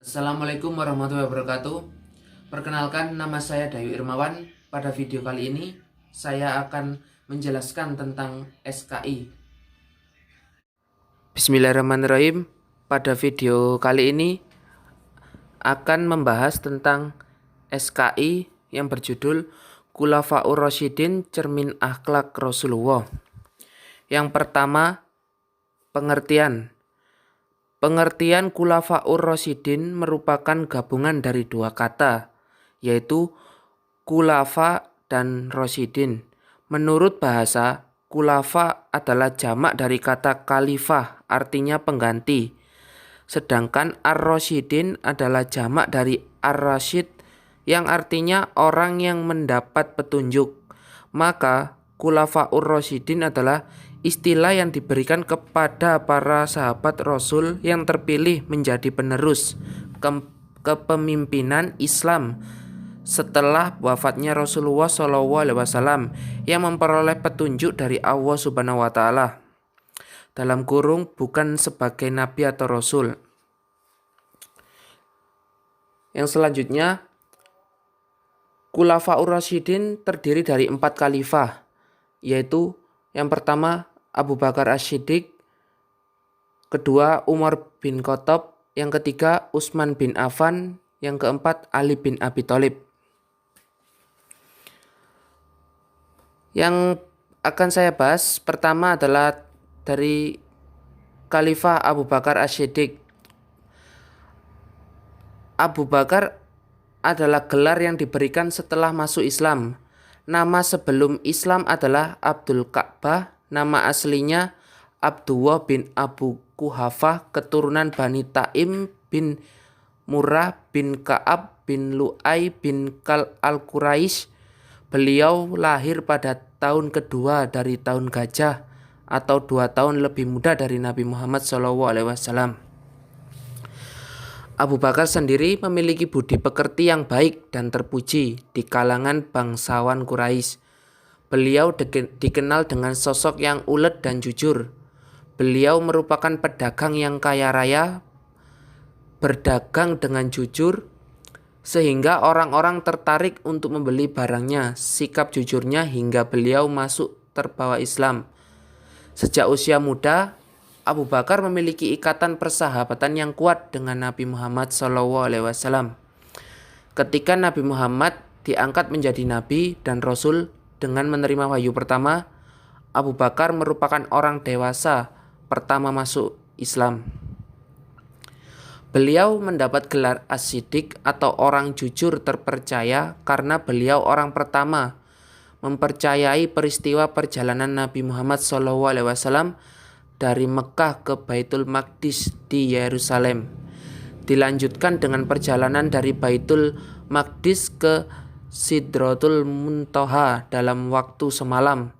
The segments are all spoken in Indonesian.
Assalamualaikum warahmatullahi wabarakatuh. Perkenalkan, nama saya Dayu Irmawan. Pada video kali ini saya akan menjelaskan tentang SKI. Bismillahirrahmanirrahim. Pada video kali ini akan membahas tentang SKI yang berjudul Khulafaur Rasyidin Cermin Akhlak Rasulullah. Yang pertama, pengertian. Pengertian Khulafaur Rasyidin merupakan gabungan dari dua kata, yaitu khulafa dan rasyidin. Menurut bahasa, khulafa adalah jamak dari kata khalifah, artinya pengganti. Sedangkan ar-rasyidin adalah jamak dari ar-rasyid, yang artinya orang yang mendapat petunjuk. Maka Khulafaur Rasyidin adalah istilah yang diberikan kepada para sahabat Rasul yang terpilih menjadi penerus kepemimpinan Islam setelah wafatnya Rasulullah SAW yang memperoleh petunjuk dari Allah Subhanahu wa Ta'ala. Dalam kurung, bukan sebagai nabi atau rasul. Yang selanjutnya, Khulafaur Rasyidin terdiri dari 4 khalifah, yaitu yang pertama Abu Bakar As-Siddiq, kedua Umar bin Khattab, yang ketiga Utsman bin Affan, yang keempat Ali bin Abi Thalib. Yang akan saya bahas pertama adalah dari Khalifah Abu Bakar As-Siddiq. Abu Bakar adalah gelar yang diberikan setelah masuk Islam. Nama sebelum Islam adalah Abdul Ka'bah. Nama aslinya Abdullah bin Abu Quhafah, keturunan Bani Taim bin Murrah bin Ka'ab bin Lu'ay bin Kal al-Quraisy. Beliau lahir pada tahun kedua dari tahun gajah atau 2 tahun lebih muda dari Nabi Muhammad SAW. Abu Bakar sendiri memiliki budi pekerti yang baik dan terpuji di kalangan bangsawan Quraisy. Beliau dikenal dengan sosok yang ulet dan jujur. Beliau merupakan pedagang yang kaya raya, berdagang dengan jujur, sehingga orang-orang tertarik untuk membeli barangnya. Sikap jujurnya hingga beliau masuk terbawa Islam. Sejak usia muda, Abu Bakar memiliki ikatan persahabatan yang kuat dengan Nabi Muhammad SAW. Ketika Nabi Muhammad diangkat menjadi Nabi dan Rasul dengan menerima wahyu pertama, Abu Bakar merupakan orang dewasa pertama masuk Islam. Beliau mendapat gelar As-Siddiq atau orang jujur terpercaya karena beliau orang pertama mempercayai peristiwa perjalanan Nabi Muhammad SAW dari Mekah ke Baitul Maqdis di Yerusalem. Dilanjutkan dengan perjalanan dari Baitul Maqdis ke Sidratul Muntaha dalam waktu semalam.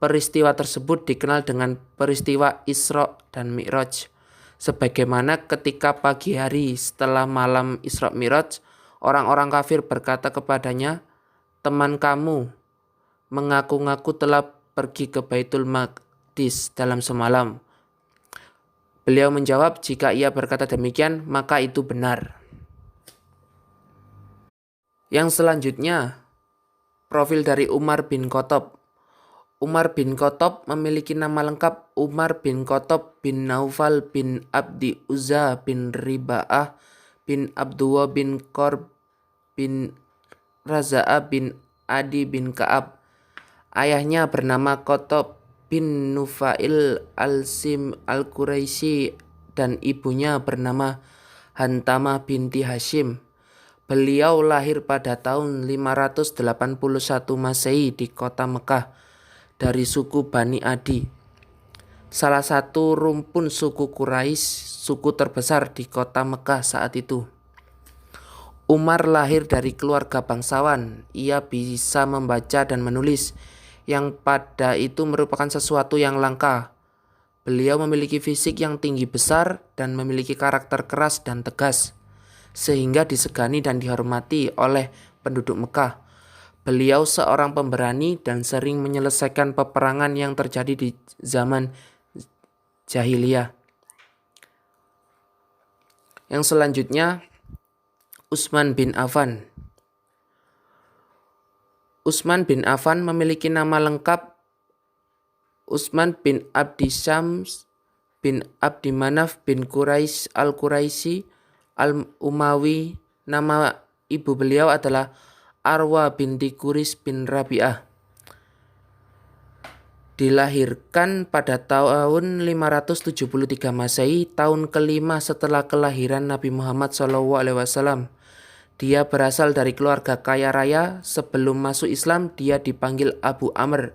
Peristiwa tersebut dikenal dengan peristiwa Isra dan Mi'raj. Sebagaimana ketika pagi hari setelah malam Isra Mi'raj, orang-orang kafir berkata kepadanya, "Teman kamu mengaku-ngaku telah pergi ke Baitul Maqdis dalam semalam." Beliau menjawab, jika ia berkata demikian, maka itu benar. Yang selanjutnya, profil dari Umar bin Khattab. Umar bin Khattab memiliki nama lengkap Umar bin Khattab bin Naufal bin Abdi Uzza bin Riba'ah bin Abdullah bin Qorb bin Raza'a bin Adi bin Ka'ab. Ayahnya bernama Khattab bin Nufail al-Sim al-Quraisy dan ibunya bernama Hantamah binti Hashim. Beliau lahir pada tahun 581 Masehi di kota Mekah dari suku Bani Adi, salah satu rumpun suku Quraisy, suku terbesar di kota Mekah saat itu. Umar lahir dari keluarga bangsawan. Ia bisa membaca dan menulis, yang pada itu merupakan sesuatu yang langka. Beliau memiliki fisik yang tinggi besar dan memiliki karakter keras dan tegas, sehingga disegani dan dihormati oleh penduduk Mekah. Beliau seorang pemberani dan sering menyelesaikan peperangan yang terjadi di zaman jahiliyah. Yang selanjutnya, Utsman bin Affan. Utsman bin Affan memiliki nama lengkap Utsman bin Abdi Syams bin Abdi Manaf bin Quraisy al-Quraisy al-Umawi. Nama ibu beliau adalah Arwa binti Quris bin Rabi'ah. Dilahirkan pada tahun 573 Masehi, tahun kelima setelah kelahiran Nabi Muhammad SAW. Dia berasal dari keluarga kaya raya. Sebelum masuk Islam, dia dipanggil Abu Amr.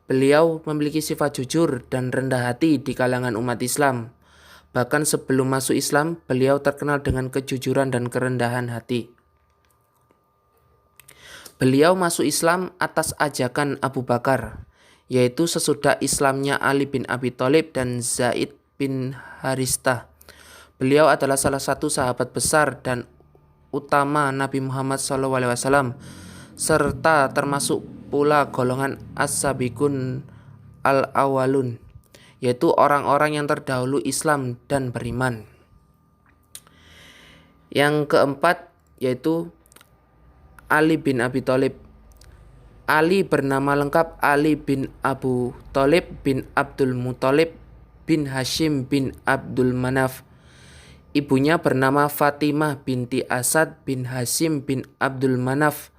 Beliau memiliki sifat jujur dan rendah hati di kalangan umat Islam. Bahkan sebelum masuk Islam, beliau terkenal dengan kejujuran dan kerendahan hati. Beliau masuk Islam atas ajakan Abu Bakar, yaitu sesudah Islamnya Ali bin Abi Thalib dan Zaid bin Haristah. Beliau adalah salah satu sahabat besar dan utama Nabi Muhammad SAW, serta termasuk pula golongan as-sabiqun al-awwalun, yaitu orang-orang yang terdahulu Islam dan beriman. Yang keempat yaitu Ali bin Abi Thalib. Ali bernama lengkap Ali bin Abu Thalib bin Abdul Muthalib bin Hashim bin Abdul Manaf. Ibunya bernama Fatimah binti Asad bin Hashim bin Abdul Manaf.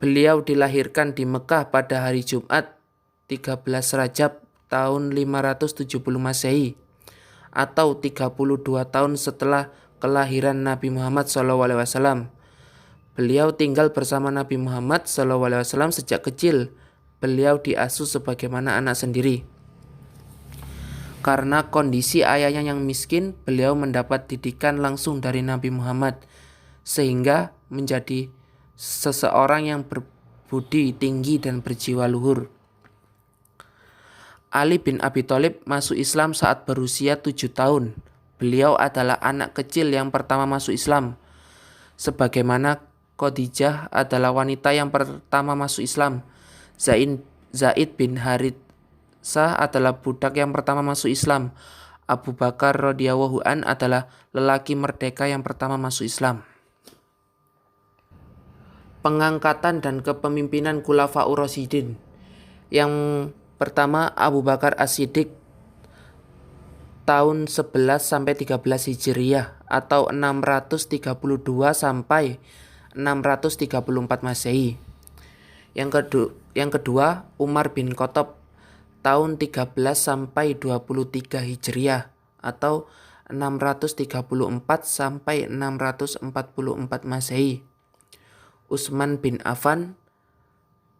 Beliau dilahirkan di Mekah pada hari Jumat 13 Rajab tahun 570 Masehi atau 32 tahun setelah kelahiran Nabi Muhammad SAW. Beliau tinggal bersama Nabi Muhammad SAW sejak kecil. Beliau diasuh sebagaimana anak sendiri. Karena kondisi ayahnya yang miskin, beliau mendapat didikan langsung dari Nabi Muhammad, sehingga menjadi seseorang yang berbudi tinggi dan berjiwa luhur. Ali bin Abi Thalib masuk Islam saat berusia 7 tahun. Beliau adalah anak kecil yang pertama masuk Islam. Sebagaimana Khadijah adalah wanita yang pertama masuk Islam, Zaid bin Haritsah adalah budak yang pertama masuk Islam. Abu Bakar radhiyallahu an adalah lelaki merdeka yang pertama masuk Islam. Pengangkatan dan kepemimpinan Khulafaur Rasyidin. Yang pertama, Abu Bakar As-Siddiq tahun 11 sampai 13 Hijriah atau 632 sampai 634 Masehi. Yang kedua, Umar bin Khattab tahun 13 sampai 23 Hijriah atau 634 sampai 644 Masehi. Utsman bin Affan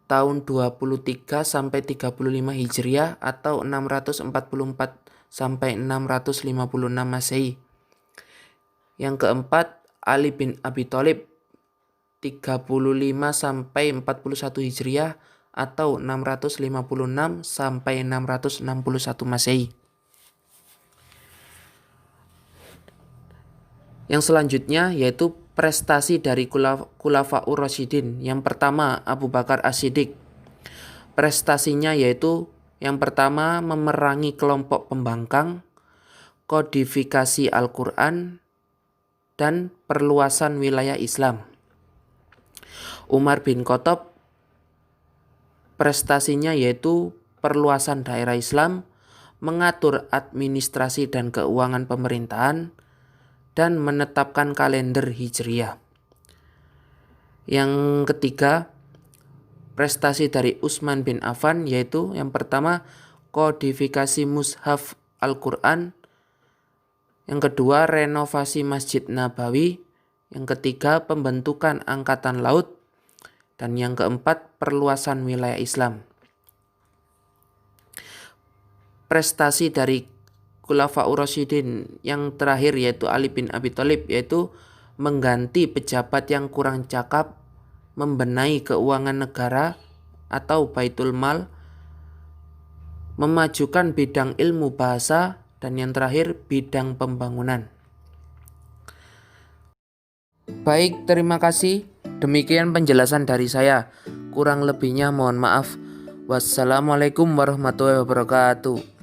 tahun 23 sampai 35 Hijriah atau 644 sampai 656 Masehi. Yang keempat, Ali bin Abi Thalib 35 sampai 41 Hijriah atau 656 sampai 661 Masehi. Yang selanjutnya yaitu prestasi dari Khulafaur Rasyidin. Yang pertama, Abu Bakar As-Siddiq. Prestasinya yaitu yang pertama, memerangi kelompok pembangkang, kodifikasi Al-Quran, dan perluasan wilayah Islam. Umar bin Khattab, prestasinya yaitu perluasan daerah Islam, mengatur administrasi dan keuangan pemerintahan, dan menetapkan kalender Hijriah. Yang ketiga, prestasi dari Utsman bin Affan yaitu yang pertama, kodifikasi Mushaf Al-Quran. Yang kedua, renovasi Masjid Nabawi. Yang ketiga, pembentukan Angkatan Laut. Dan yang keempat, perluasan wilayah Islam. Prestasi dari Khulafaur Rasyidin yang terakhir yaitu Ali bin Abi Thalib yaitu mengganti pejabat yang kurang cakap, membenahi keuangan negara atau Baitul Mal, memajukan bidang ilmu bahasa, dan yang terakhir bidang pembangunan. Baik, terima kasih. Demikian penjelasan dari saya. Kurang lebihnya mohon maaf. Wassalamualaikum warahmatullahi wabarakatuh.